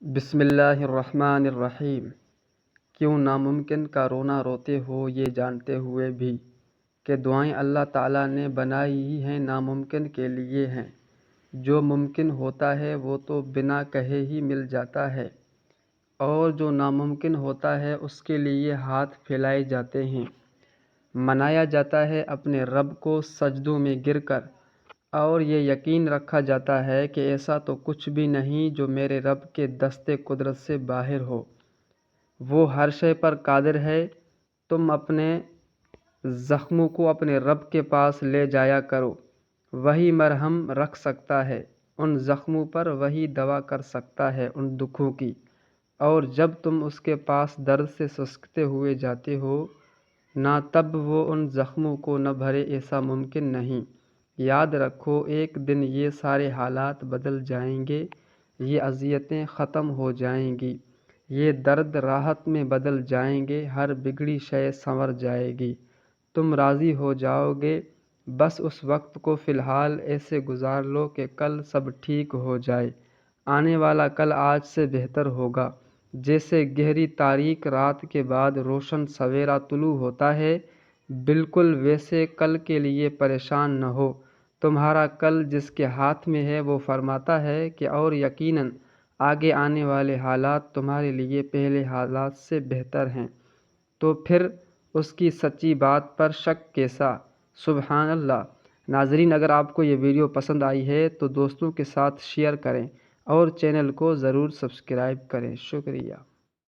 بسم اللہ الرحمن الرحیم۔ کیوں ناممکن کا رونا روتے ہو یہ جانتے ہوئے بھی کہ دعائیں اللہ تعالیٰ نے بنائی ہی ہیں ناممکن کے لیے ہیں۔ جو ممکن ہوتا ہے وہ تو بنا کہے ہی مل جاتا ہے، اور جو ناممکن ہوتا ہے اس کے لیے ہاتھ پھیلائے جاتے ہیں، منایا جاتا ہے اپنے رب کو سجدوں میں گر کر، اور یہ یقین رکھا جاتا ہے کہ ایسا تو کچھ بھی نہیں جو میرے رب کے دست قدرت سے باہر ہو۔ وہ ہر شے پر قادر ہے۔ تم اپنے زخموں کو اپنے رب کے پاس لے جایا کرو، وہی مرہم رکھ سکتا ہے ان زخموں پر، وہی دوا کر سکتا ہے ان دکھوں کی۔ اور جب تم اس کے پاس درد سے سسکتے ہوئے جاتے ہو، نہ تب وہ ان زخموں کو نہ بھرے، ایسا ممکن نہیں۔ یاد رکھو ایک دن یہ سارے حالات بدل جائیں گے، یہ اذیتیں ختم ہو جائیں گی، یہ درد راحت میں بدل جائیں گے، ہر بگڑی شے سنور جائے گی، تم راضی ہو جاؤ گے۔ بس اس وقت کو فی الحال ایسے گزار لو کہ کل سب ٹھیک ہو جائے، آنے والا کل آج سے بہتر ہوگا۔ جیسے گہری تاریک رات کے بعد روشن سویرا طلوع ہوتا ہے، بالکل ویسے کل کے لیے پریشان نہ ہو۔ تمہارا کل جس کے ہاتھ میں ہے وہ فرماتا ہے کہ اور یقیناً آگے آنے والے حالات تمہارے لیے پہلے حالات سے بہتر ہیں، تو پھر اس کی سچی بات پر شک کیسا؟ سبحان اللہ۔ ناظرین، اگر آپ کو یہ ویڈیو پسند آئی ہے تو دوستوں کے ساتھ شیئر کریں اور چینل کو ضرور سبسکرائب کریں۔ شکریہ۔